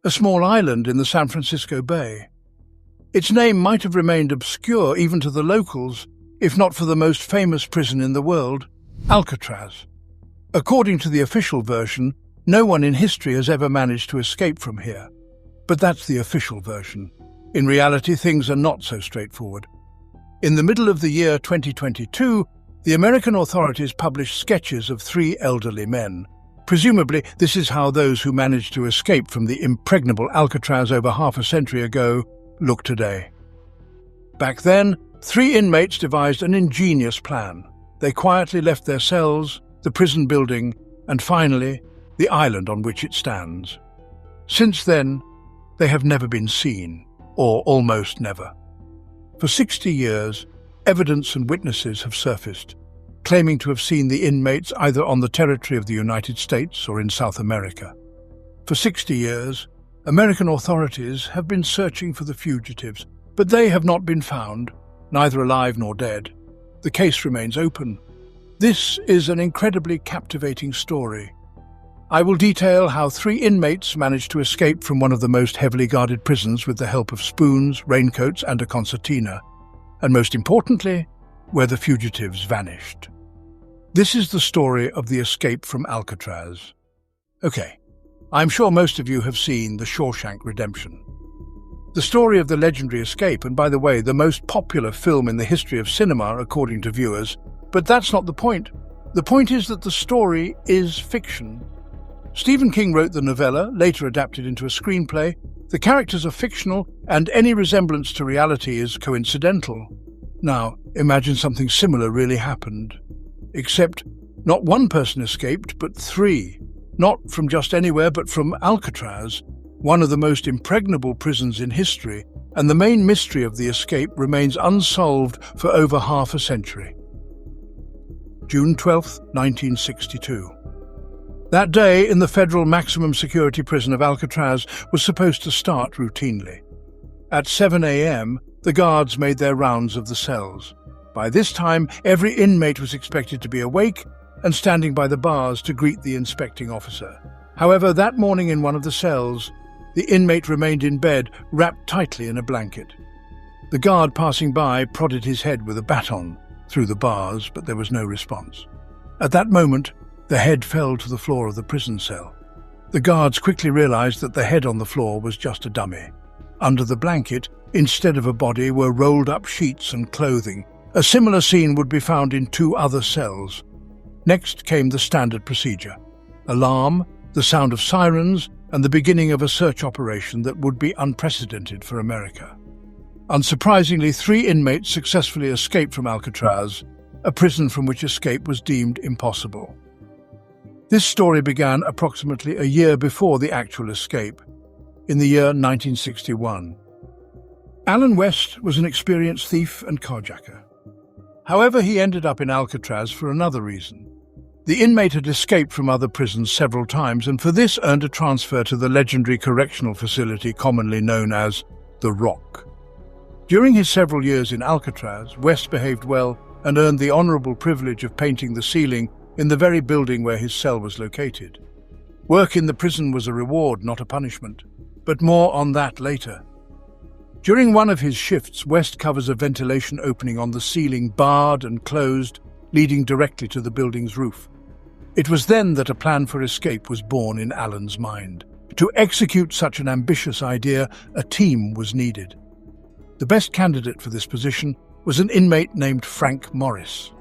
a small island in the San Francisco Bay. Its name might have remained obscure even to the locals, if not for the most famous prison in the world, Alcatraz. According to the official version, no one in history has ever managed to escape from here. But that's the official version. In reality, things are not so straightforward. In the middle of the year 2022, the American authorities published sketches of 3 elderly men. Presumably, this is how those who managed to escape from the impregnable Alcatraz over half a century ago look today. Back then, 3 inmates devised an ingenious plan. They quietly left their cells, the prison building, and finally, the island on which it stands. Since then, they have never been seen, or almost never. For 60 years, evidence and witnesses have surfaced, claiming to have seen the inmates either on the territory of the United States or in South America. For 60 years, American authorities have been searching for the fugitives, but they have not been found, neither alive nor dead. The case remains open. This is an incredibly captivating story. I will detail how 3 inmates managed to escape from one of the most heavily guarded prisons with the help of spoons, raincoats, and a concertina, and most importantly, where the fugitives vanished. This is the story of the escape from Alcatraz. Okay, I'm sure most of you have seen The Shawshank Redemption. The story of the legendary escape, and by the way, the most popular film in the history of cinema according to viewers, but that's not the point. The point is that the story is fiction. Stephen King wrote the novella, later adapted into a screenplay. The characters are fictional, and any resemblance to reality is coincidental. Now, imagine something similar really happened. Except, not one person escaped, but 3. Not from just anywhere, but from Alcatraz, one of the most impregnable prisons in history, and the main mystery of the escape remains unsolved for over half a century. June 12, 1962. That day in the federal maximum security prison of Alcatraz was supposed to start routinely. At 7 a.m., the guards made their rounds of the cells. By this time, every inmate was expected to be awake and standing by the bars to greet the inspecting officer. However, that morning in one of the cells, the inmate remained in bed, wrapped tightly in a blanket. The guard passing by prodded his head with a baton through the bars, but there was no response. At that moment, the head fell to the floor of the prison cell. The guards quickly realized that the head on the floor was just a dummy. Under the blanket, instead of a body, were rolled-up sheets and clothing. A similar scene would be found in 2 other cells. Next came the standard procedure: alarm, the sound of sirens, and the beginning of a search operation that would be unprecedented for America. Unsurprisingly, 3 inmates successfully escaped from Alcatraz, a prison from which escape was deemed impossible. This story began approximately a year before the actual escape, in the year 1961. Alan West was an experienced thief and carjacker. However, he ended up in Alcatraz for another reason. The inmate had escaped from other prisons several times and for this earned a transfer to the legendary correctional facility commonly known as The Rock. During his several years in Alcatraz, West behaved well and earned the honorable privilege of painting the ceiling in the very building where his cell was located. Work in the prison was a reward, not a punishment, but more on that later. During one of his shifts, West covers a ventilation opening on the ceiling, barred and closed, leading directly to the building's roof. It was then that a plan for escape was born in Alan's mind. To execute such an ambitious idea, a team was needed. The best candidate for this position was an inmate named Frank Morris.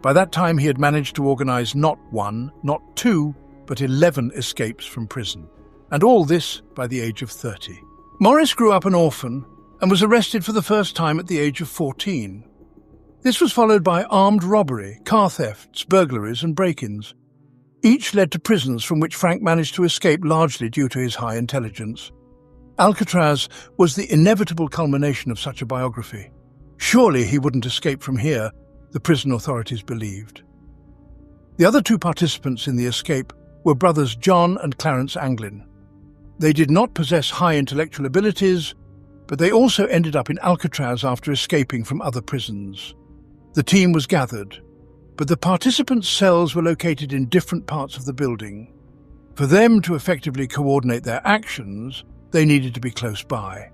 By that time, he had managed to organize not 1, not 2, but 11 escapes from prison. And all this by the age of 30. Morris grew up an orphan and was arrested for the first time at the age of 14. This was followed by armed robbery, car thefts, burglaries, and break-ins. Each led to prisons from which Frank managed to escape largely due to his high intelligence. Alcatraz was the inevitable culmination of such a biography. Surely he wouldn't escape from here, the prison authorities believed. The other 2 participants in the escape were brothers John and Clarence Anglin. They did not possess high intellectual abilities, but they also ended up in Alcatraz after escaping from other prisons. The team was gathered, but the participants' cells were located in different parts of the building. For them to effectively coordinate their actions, they needed to be close by.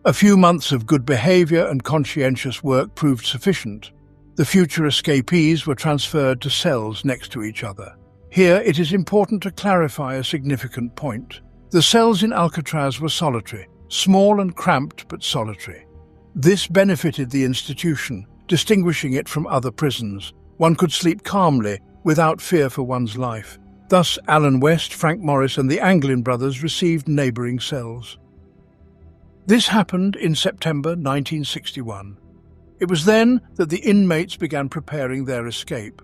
A few months of good behavior and conscientious work proved sufficient. The future escapees were transferred to cells next to each other. Here, it is important to clarify a significant point. The cells in Alcatraz were solitary, small and cramped but solitary. This benefited the institution, distinguishing it from other prisons. One could sleep calmly, without fear for one's life. Thus, Alan West, Frank Morris and the Anglin brothers received neighbouring cells. This happened in September 1961. It was then that the inmates began preparing their escape.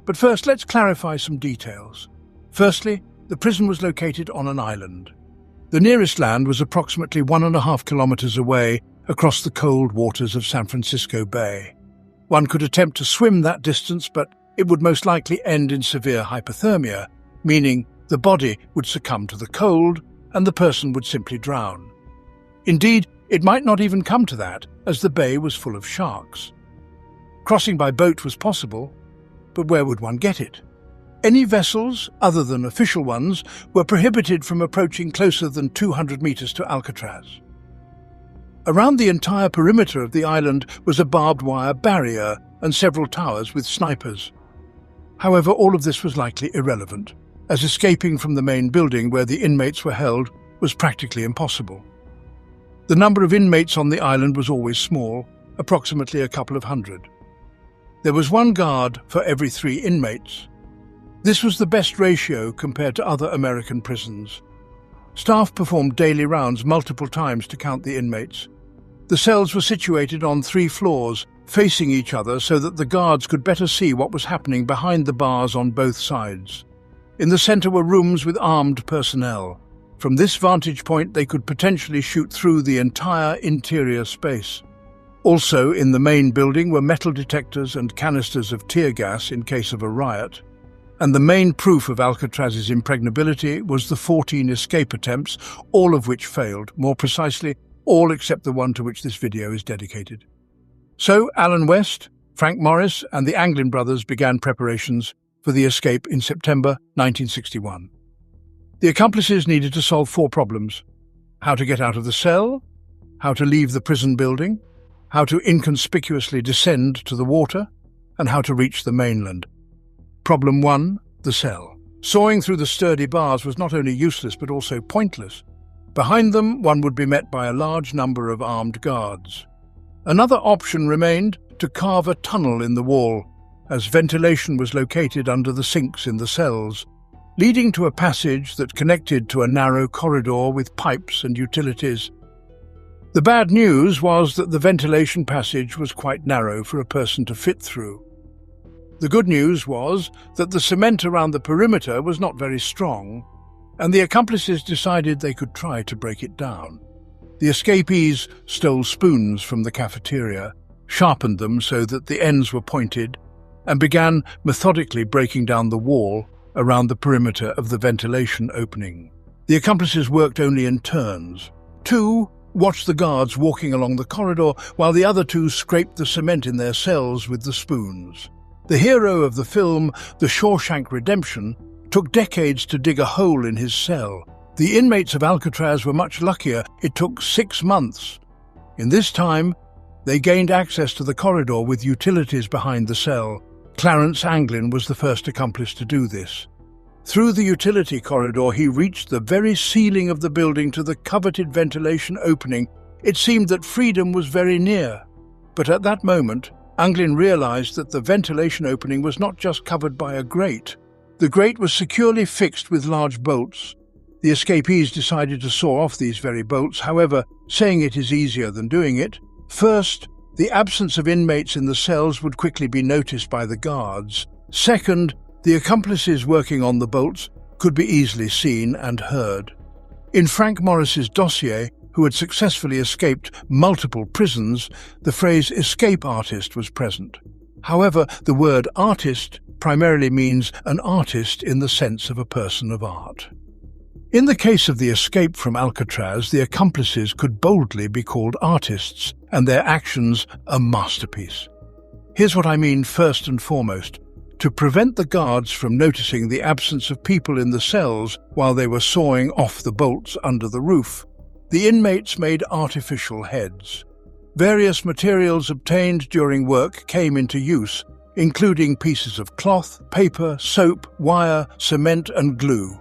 But first, let's clarify some details. Firstly, the prison was located on an island. The nearest land was approximately 1.5 kilometers away across the cold waters of San Francisco Bay. One could attempt to swim that distance, but it would most likely end in severe hypothermia, meaning the body would succumb to the cold and the person would simply drown. Indeed, it might not even come to that, as the bay was full of sharks. Crossing by boat was possible, but where would one get it? Any vessels, other than official ones, were prohibited from approaching closer than 200 meters to Alcatraz. Around the entire perimeter of the island was a barbed wire barrier and several towers with snipers. However, all of this was likely irrelevant, as escaping from the main building where the inmates were held was practically impossible. The number of inmates on the island was always small, approximately a couple of hundred. There was one guard for every 3 inmates. This was the best ratio compared to other American prisons. Staff performed daily rounds multiple times to count the inmates. The cells were situated on 3 floors, facing each other so that the guards could better see what was happening behind the bars on both sides. In the center were rooms with armed personnel. From this vantage point, they could potentially shoot through the entire interior space. Also, in the main building were metal detectors and canisters of tear gas in case of a riot. And the main proof of Alcatraz's impregnability was the 14 escape attempts, all of which failed, more precisely, all except the one to which this video is dedicated. So, Alan West, Frank Morris and the Anglin brothers began preparations for the escape in September 1961. The accomplices needed to solve 4 problems: how to get out of the cell, how to leave the prison building, how to inconspicuously descend to the water, and how to reach the mainland. Problem 1, the cell. Sawing through the sturdy bars was not only useless but also pointless. Behind them, one would be met by a large number of armed guards. Another option remained to carve a tunnel in the wall, as ventilation was located under the sinks in the cells, leading to a passage that connected to a narrow corridor with pipes and utilities. The bad news was that the ventilation passage was quite narrow for a person to fit through. The good news was that the cement around the perimeter was not very strong, and the accomplices decided they could try to break it down. The escapees stole spoons from the cafeteria, sharpened them so that the ends were pointed, and began methodically breaking down the wall around the perimeter of the ventilation opening. The accomplices worked only in turns. 2 watched the guards walking along the corridor, while the other 2 scraped the cement in their cells with the spoons. The hero of the film, The Shawshank Redemption, took decades to dig a hole in his cell. The inmates of Alcatraz were much luckier. It took 6 months. In this time, they gained access to the corridor with utilities behind the cell. Clarence Anglin was the first accomplice to do this. Through the utility corridor, he reached the very ceiling of the building to the coveted ventilation opening. It seemed that freedom was very near. But at that moment, Anglin realized that the ventilation opening was not just covered by a grate. The grate was securely fixed with large bolts. The escapees decided to saw off these very bolts, however, saying it is easier than doing it. First, the absence of inmates in the cells would quickly be noticed by the guards. Second, the accomplices working on the bolts could be easily seen and heard. In Frank Morris's dossier, who had successfully escaped multiple prisons, the phrase escape artist was present. However, the word artist primarily means an artist in the sense of a person of art. In the case of the escape from Alcatraz, the accomplices could boldly be called artists, and their actions a masterpiece. Here's what I mean first and foremost. To prevent the guards from noticing the absence of people in the cells while they were sawing off the bolts under the roof, The inmates made artificial heads. Various materials obtained during work came into use, including pieces of cloth, paper, soap, wire, cement, and glue.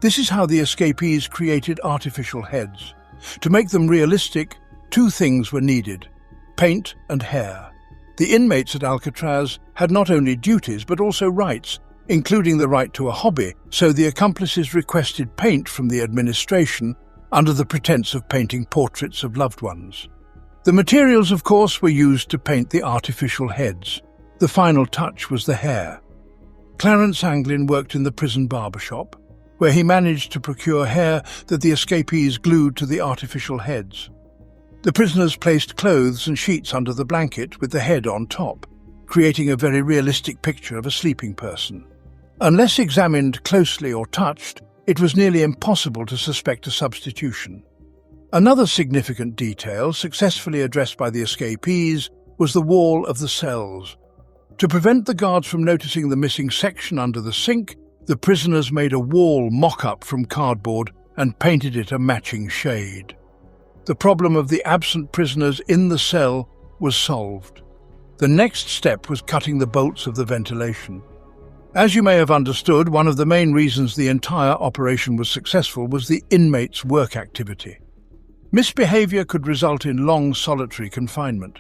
This is how the escapees created artificial heads. To make them realistic, two things were needed: paint and hair. The inmates at Alcatraz had not only duties but also rights, including the right to a hobby, so the accomplices requested paint from the administration under the pretense of painting portraits of loved ones. The materials, of course, were used to paint the artificial heads. The final touch was the hair. Clarence Anglin worked in the prison barbershop, where he managed to procure hair that the escapees glued to the artificial heads. The prisoners placed clothes and sheets under the blanket with the head on top, creating a very realistic picture of a sleeping person. Unless examined closely or touched, it was nearly impossible to suspect a substitution. Another significant detail, successfully addressed by the escapees, was the wall of the cells. To prevent the guards from noticing the missing section under the sink, the prisoners made a wall mock-up from cardboard and painted it a matching shade. The problem of the absent prisoners in the cell was solved. The next step was cutting the bolts of the ventilation. As you may have understood, one of the main reasons the entire operation was successful was the inmates' work activity. Misbehavior could result in long solitary confinement.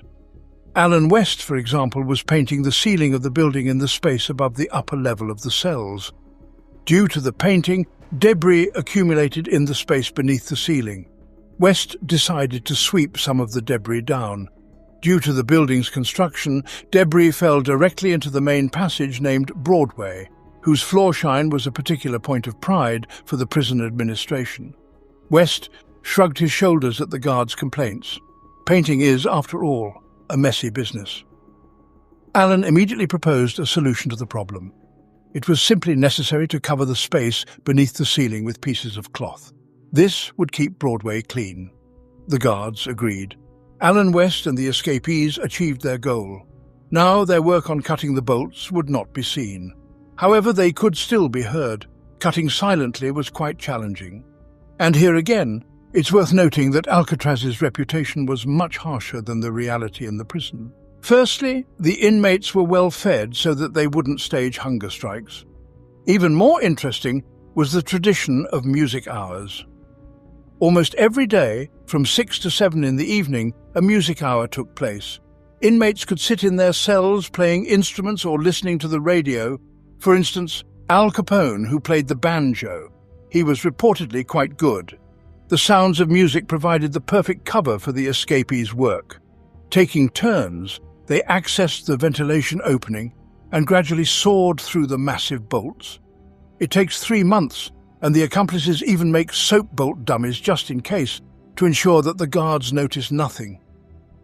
Alan West, for example, was painting the ceiling of the building in the space above the upper level of the cells. Due to the painting, debris accumulated in the space beneath the ceiling. West decided to sweep some of the debris down. Due to the building's construction, debris fell directly into the main passage named Broadway, whose floor shine was a particular point of pride for the prison administration. West shrugged his shoulders at the guards' complaints. Painting is, after all, a messy business. Alan immediately proposed a solution to the problem. It was simply necessary to cover the space beneath the ceiling with pieces of cloth. This would keep Broadway clean. The guards agreed. Alan West and the escapees achieved their goal. Now their work on cutting the bolts would not be seen. However, they could still be heard. Cutting silently was quite challenging. And here again, it's worth noting that Alcatraz's reputation was much harsher than the reality in the prison. Firstly, the inmates were well fed so that they wouldn't stage hunger strikes. Even more interesting was the tradition of music hours. Almost every day, from 6 to 7 in the evening, a music hour took place. Inmates could sit in their cells playing instruments or listening to the radio. For instance, Al Capone, who played the banjo. He was reportedly quite good. The sounds of music provided the perfect cover for the escapees' work. Taking turns, they accessed the ventilation opening and gradually sawed through the massive bolts. It takes 3 months, and the accomplices even make soap bolt dummies just in case, to ensure that the guards notice nothing.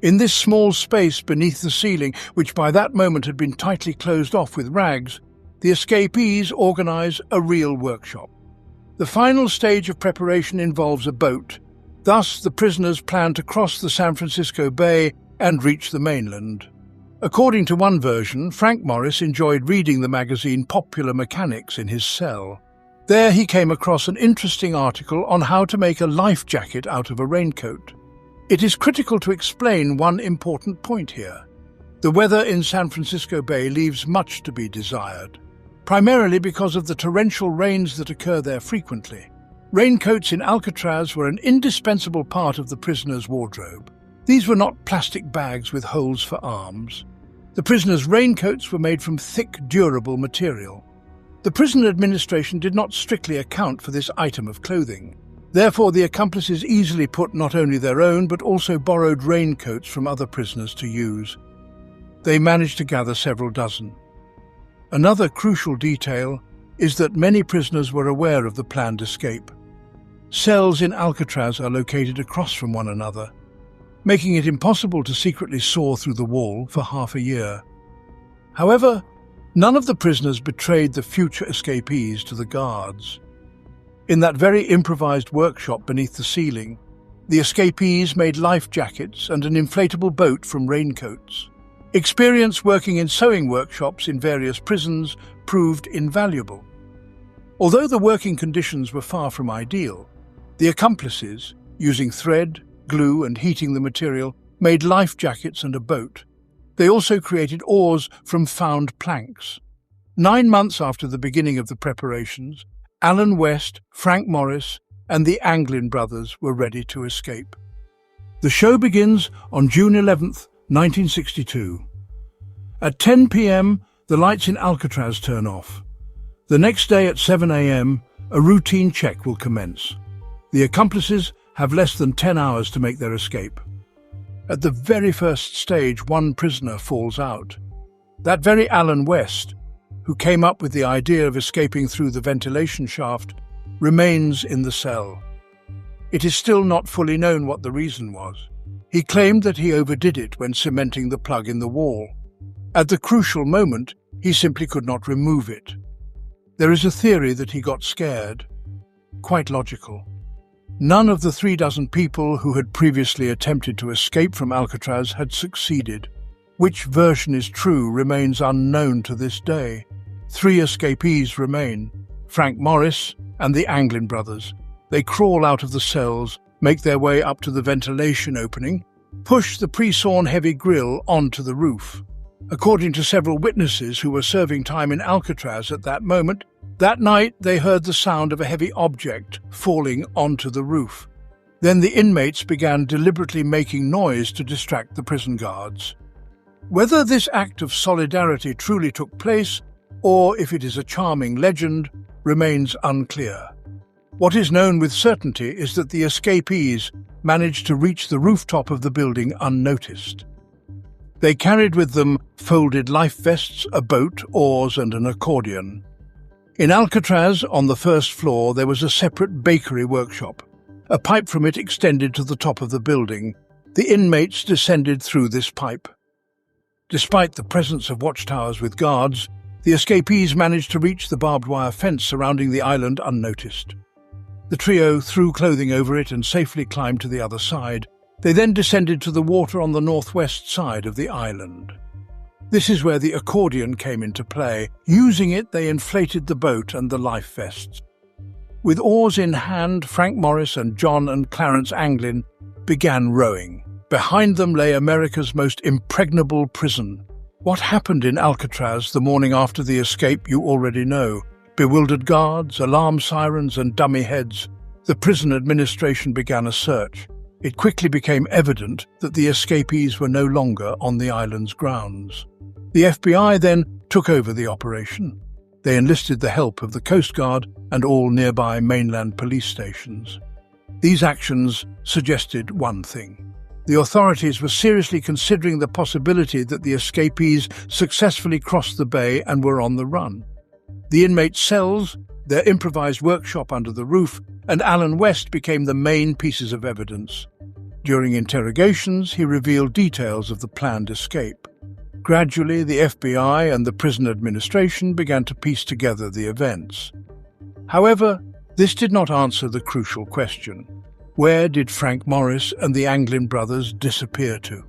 In this small space beneath the ceiling, which by that moment had been tightly closed off with rags, the escapees organize a real workshop. The final stage of preparation involves a boat. Thus, the prisoners plan to cross the San Francisco Bay and reach the mainland. According to one version, Frank Morris enjoyed reading the magazine Popular Mechanics in his cell. There he came across an interesting article on how to make a life jacket out of a raincoat. It is critical to explain one important point here. The weather in San Francisco Bay leaves much to be desired, primarily because of the torrential rains that occur there frequently. Raincoats in Alcatraz were an indispensable part of the prisoners' wardrobe. These were not plastic bags with holes for arms. The prisoners' raincoats were made from thick, durable material. The prison administration did not strictly account for this item of clothing. Therefore, the accomplices easily put not only their own but also borrowed raincoats from other prisoners to use. They managed to gather several dozen. Another crucial detail is that many prisoners were aware of the planned escape. Cells in Alcatraz are located across from one another, making it impossible to secretly saw through the wall for half a year. However, none of the prisoners betrayed the future escapees to the guards. In that very improvised workshop beneath the ceiling, the escapees made life jackets and an inflatable boat from raincoats. Experience working in sewing workshops in various prisons proved invaluable. Although the working conditions were far from ideal, the accomplices, using thread, glue, and heating the material, made life jackets and a boat. They also created oars from found planks. 9 months after the beginning of the preparations, Alan West, Frank Morris, and the Anglin brothers were ready to escape. The show begins on June 11th, 1962. At 10 p.m., the lights in Alcatraz turn off. The next day at 7 a.m., a routine check will commence. The accomplices have less than 10 hours to make their escape. At the very first stage, one prisoner falls out. That very Alan West, who came up with the idea of escaping through the ventilation shaft, remains in the cell. It is still not fully known what the reason was. He claimed that he overdid it when cementing the plug in the wall. At the crucial moment, he simply could not remove it. There is a theory that he got scared. Quite logical. None of the 36 people who had previously attempted to escape from Alcatraz had succeeded. Which version is true remains unknown to this day. 3 escapees remain: Frank Morris and the Anglin brothers. They crawl out of the cells, make their way up to the ventilation opening, push the pre-sawn heavy grill onto the roof. According to several witnesses who were serving time in Alcatraz at that moment, that night they heard the sound of a heavy object falling onto the roof. Then the inmates began deliberately making noise to distract the prison guards. Whether this act of solidarity truly took place, or if it is a charming legend, remains unclear. What is known with certainty is that the escapees managed to reach the rooftop of the building unnoticed. They carried with them folded life vests, a boat, oars, and an accordion. In Alcatraz, on the first floor, there was a separate bakery workshop. A pipe from it extended to the top of the building. The inmates descended through this pipe. Despite the presence of watchtowers with guards, the escapees managed to reach the barbed wire fence surrounding the island unnoticed. The trio threw clothing over it and safely climbed to the other side. They then descended to the water on the northwest side of the island. This is where the accordion came into play. Using it, they inflated the boat and the life vests. With oars in hand, Frank Morris and John and Clarence Anglin began rowing. Behind them lay America's most impregnable prison. What happened in Alcatraz the morning after the escape you already know. Bewildered guards, alarm sirens, and dummy heads. The prison administration began a search. It quickly became evident that the escapees were no longer on the island's grounds. The FBI then took over the operation. They enlisted the help of the Coast Guard and all nearby mainland police stations. These actions suggested one thing. The authorities were seriously considering the possibility that the escapees successfully crossed the bay and were on the run. The inmates' cells, their improvised workshop under the roof, and Alan West became the main pieces of evidence. During interrogations, he revealed details of the planned escape. Gradually, the FBI and the prison administration began to piece together the events. However, this did not answer the crucial question. Where did Frank Morris and the Anglin brothers disappear to?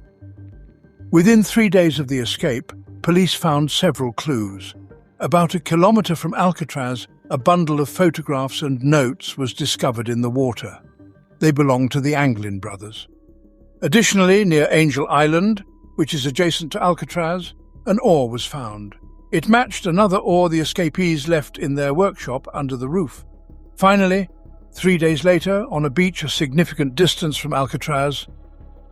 Within 3 days of the escape, police found several clues. About a kilometre from Alcatraz, a bundle of photographs and notes was discovered in the water. They belonged to the Anglin brothers. Additionally, near Angel Island, which is adjacent to Alcatraz, an oar was found. It matched another oar the escapees left in their workshop under the roof. Finally, 3 days later, on a beach a significant distance from Alcatraz,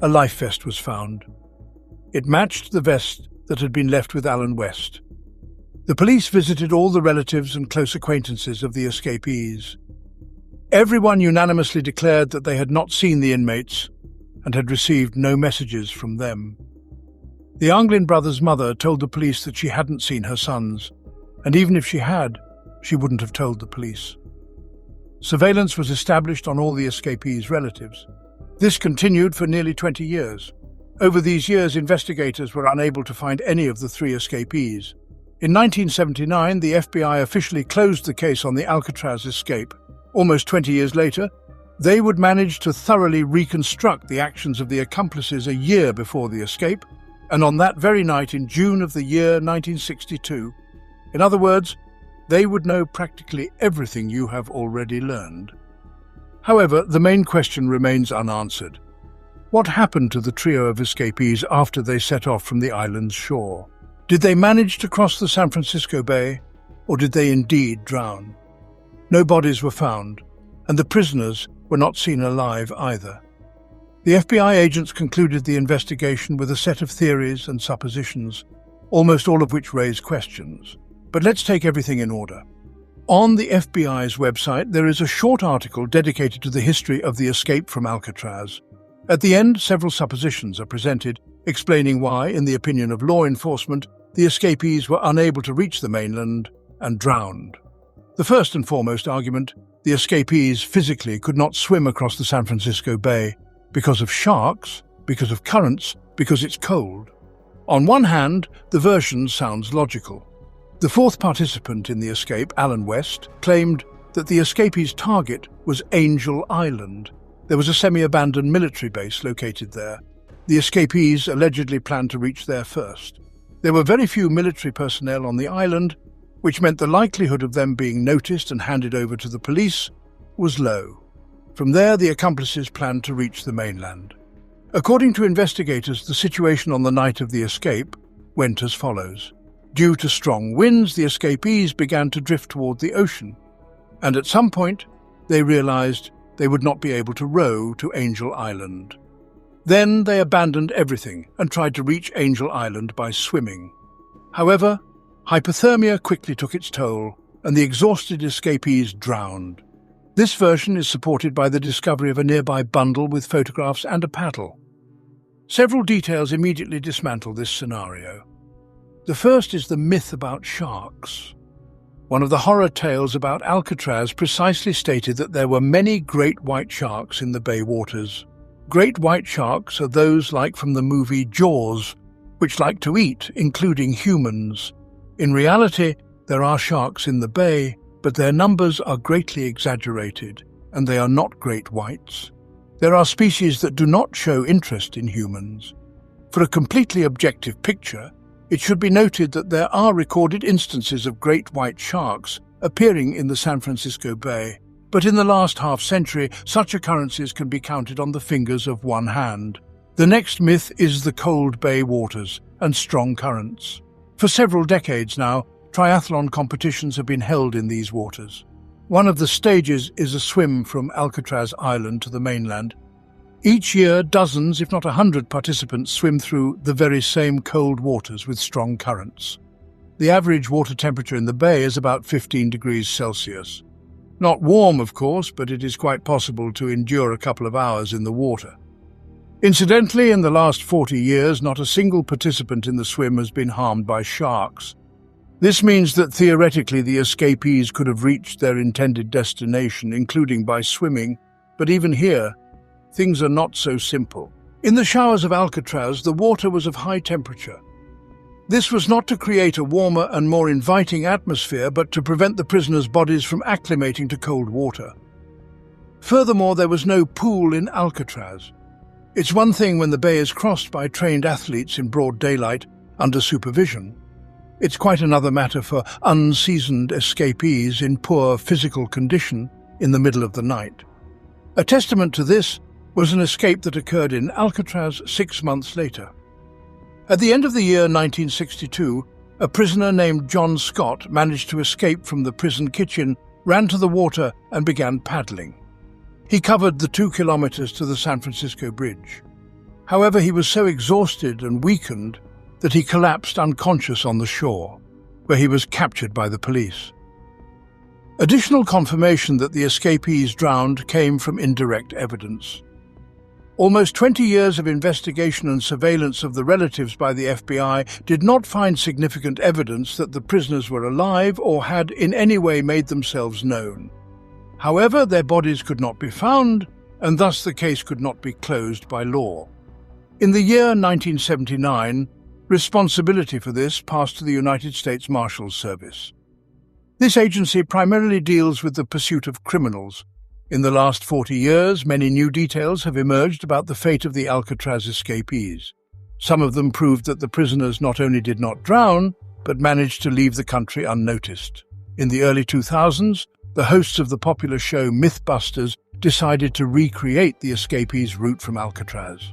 a life vest was found. It matched the vest that had been left with Alan West. The police visited all the relatives and close acquaintances of the escapees. Everyone unanimously declared that they had not seen the inmates and had received no messages from them. The Anglin brothers' mother told the police that she hadn't seen her sons, and even if she had, she wouldn't have told the police. Surveillance was established on all the escapees' relatives. This continued for nearly 20 years. Over these years, investigators were unable to find any of the 3 escapees. In 1979, the FBI officially closed the case on the Alcatraz escape. Almost 20 years later, they would manage to thoroughly reconstruct the actions of the accomplices a year before the escape, and on that very night in June of the year 1962. In other words, they would know practically everything you have already learned. However, the main question remains unanswered. What happened to the trio of escapees after they set off from the island's shore? Did they manage to cross the San Francisco Bay, or did they indeed drown? No bodies were found, and the prisoners were not seen alive either. The FBI agents concluded the investigation with a set of theories and suppositions, almost all of which raise questions. But let's take everything in order. On the FBI's website, there is a short article dedicated to the history of the escape from Alcatraz. At the end, several suppositions are presented, explaining why, in the opinion of law enforcement, the escapees were unable to reach the mainland and drowned. The first and foremost argument: the escapees physically could not swim across the San Francisco Bay because of sharks, because of currents, because it's cold. On one hand, the version sounds logical. The fourth participant in the escape, Alan West, claimed that the escapees' target was Angel Island. There was a semi-abandoned military base located there. The escapees allegedly planned to reach there first. There were very few military personnel on the island, which meant the likelihood of them being noticed and handed over to the police was low. From there, the accomplices planned to reach the mainland. According to investigators, the situation on the night of the escape went as follows. Due to strong winds, the escapees began to drift toward the ocean, and at some point, they realized they would not be able to row to Angel Island. Then they abandoned everything and tried to reach Angel Island by swimming. However, hypothermia quickly took its toll, and the exhausted escapees drowned. This version is supported by the discovery of a nearby bundle with photographs and a paddle. Several details immediately dismantle this scenario. The first is the myth about sharks. One of the horror tales about Alcatraz precisely stated that there were many great white sharks in the bay waters. Great white sharks are those like from the movie Jaws, which like to eat, including humans. In reality, there are sharks in the bay, but their numbers are greatly exaggerated, and they are not great whites. There are species that do not show interest in humans. For a completely objective picture, it should be noted that there are recorded instances of great white sharks appearing in the San Francisco Bay, but in the last half-century, such occurrences can be counted on the fingers of one hand. The next myth is the cold bay waters and strong currents. For several decades now, triathlon competitions have been held in these waters. One of the stages is a swim from Alcatraz Island to the mainland. Each year, dozens, if not 100 participants swim through the very same cold waters with strong currents. The average water temperature in the bay is about 15 degrees Celsius. Not warm, of course, but it is quite possible to endure a couple of hours in the water. Incidentally, in the last 40 years, not a single participant in the swim has been harmed by sharks. This means that theoretically the escapees could have reached their intended destination, including by swimming, but even here, things are not so simple. In the showers of Alcatraz, the water was of high temperature. This was not to create a warmer and more inviting atmosphere, but to prevent the prisoners' bodies from acclimating to cold water. Furthermore, there was no pool in Alcatraz. It's one thing when the bay is crossed by trained athletes in broad daylight under supervision. It's quite another matter for unseasoned escapees in poor physical condition in the middle of the night. A testament to this was an escape that occurred in Alcatraz 6 months later. At the end of the year 1962, a prisoner named John Scott managed to escape from the prison kitchen, ran to the water and began paddling. He covered the 2 kilometers to the San Francisco Bridge. However, he was so exhausted and weakened that he collapsed unconscious on the shore, where he was captured by the police. Additional confirmation that the escapees drowned came from indirect evidence. Almost 20 years of investigation and surveillance of the relatives by the FBI did not find significant evidence that the prisoners were alive or had in any way made themselves known. However, their bodies could not be found, and thus the case could not be closed by law. In the year 1979, responsibility for this passed to the United States Marshals Service. This agency primarily deals with the pursuit of criminals. In the last 40 years, many new details have emerged about the fate of the Alcatraz escapees. Some of them proved that the prisoners not only did not drown, but managed to leave the country unnoticed. In the early 2000s, the hosts of the popular show Mythbusters decided to recreate the escapees' route from Alcatraz.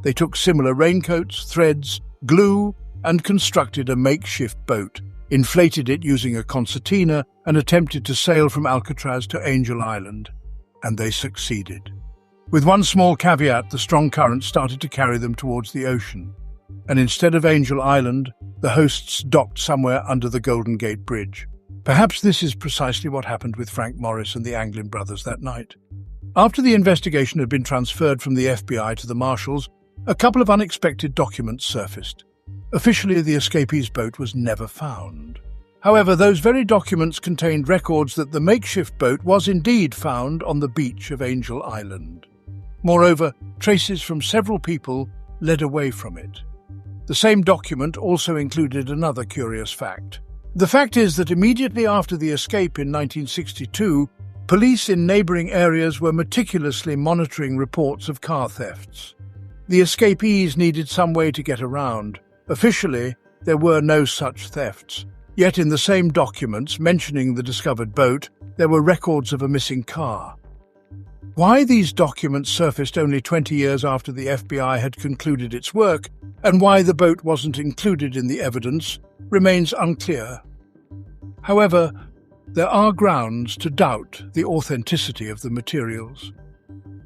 They took similar raincoats, threads, glue, and constructed a makeshift boat, inflated it using a concertina, and attempted to sail from Alcatraz to Angel Island. And they succeeded. With one small caveat, the strong current started to carry them towards the ocean, and instead of Angel Island, the hosts docked somewhere under the Golden Gate Bridge. Perhaps this is precisely what happened with Frank Morris and the Anglin brothers that night. After the investigation had been transferred from the FBI to the Marshals, a couple of unexpected documents surfaced. Officially, the escapees' boat was never found. However, those very documents contained records that the makeshift boat was indeed found on the beach of Angel Island. Moreover, traces from several people led away from it. The same document also included another curious fact. The fact is that immediately after the escape in 1962, police in neighboring areas were meticulously monitoring reports of car thefts. The escapees needed some way to get around. Officially, there were no such thefts. Yet in the same documents mentioning the discovered boat, there were records of a missing car. Why these documents surfaced only 20 years after the FBI had concluded its work, and why the boat wasn't included in the evidence, remains unclear. However, there are grounds to doubt the authenticity of the materials.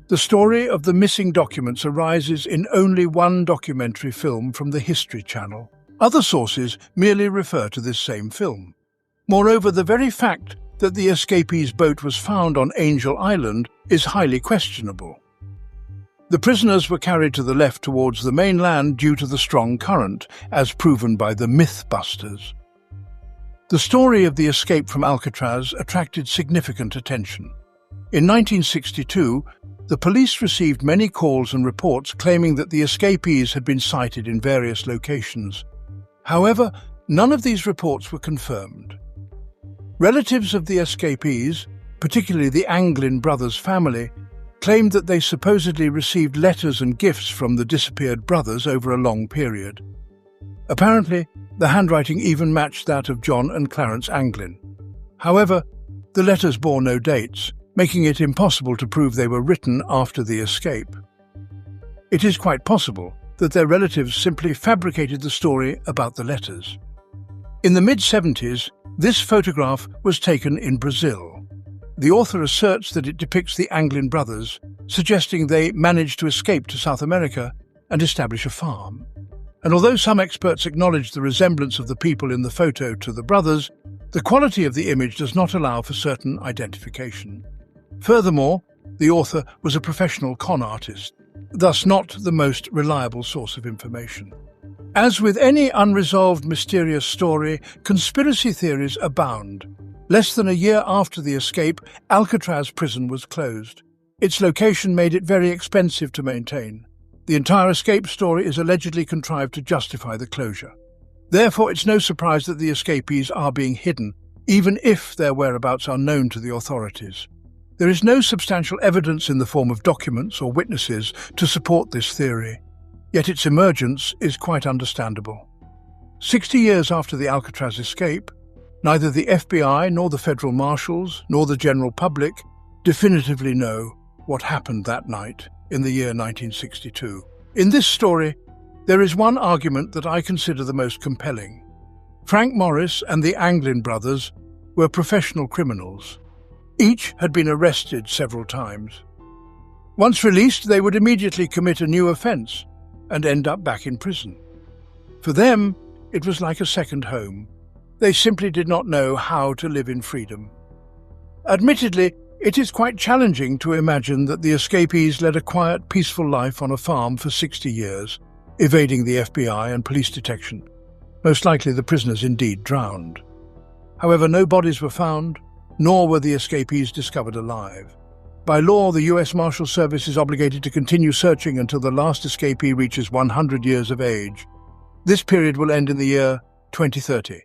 The story of the missing documents arises in only one documentary film from the History Channel. Other sources merely refer to this same film. Moreover, the very fact that the escapees' boat was found on Angel Island is highly questionable. The prisoners were carried to the left towards the mainland due to the strong current, as proven by the Mythbusters. The story of the escape from Alcatraz attracted significant attention. In 1962, the police received many calls and reports claiming that the escapees had been sighted in various locations. However, none of these reports were confirmed. Relatives of the escapees, particularly the Anglin brothers' family, claimed that they supposedly received letters and gifts from the disappeared brothers over a long period. Apparently, the handwriting even matched that of John and Clarence Anglin. However, the letters bore no dates, making it impossible to prove they were written after the escape. It is quite possible that their relatives simply fabricated the story about the letters. In the mid-70s, this photograph was taken in Brazil. The author asserts that it depicts the Anglin brothers, suggesting they managed to escape to South America and establish a farm. And although some experts acknowledge the resemblance of the people in the photo to the brothers, the quality of the image does not allow for certain identification. Furthermore, the author was a professional con artist, thus not the most reliable source of information. As with any unresolved mysterious story, conspiracy theories abound. Less than a year after the escape, Alcatraz prison was closed. Its location made it very expensive to maintain. The entire escape story is allegedly contrived to justify the closure. Therefore, it's no surprise that the escapees are being hidden, even if their whereabouts are known to the authorities. There is no substantial evidence in the form of documents or witnesses to support this theory, yet its emergence is quite understandable. 60 years after the Alcatraz escape, neither the FBI nor the federal marshals nor the general public definitively know what happened that night in the year 1962. In this story, there is one argument that I consider the most compelling. Frank Morris and the Anglin brothers were professional criminals. Each had been arrested several times. Once released, they would immediately commit a new offense and end up back in prison. For them, it was like a second home. They simply did not know how to live in freedom. Admittedly, it is quite challenging to imagine that the escapees led a quiet, peaceful life on a farm for 60 years, evading the FBI and police detection. Most likely the prisoners indeed drowned. However, no bodies were found, nor were the escapees discovered alive. By law, the U.S. Marshal Service is obligated to continue searching until the last escapee reaches 100 years of age. This period will end in the year 2030.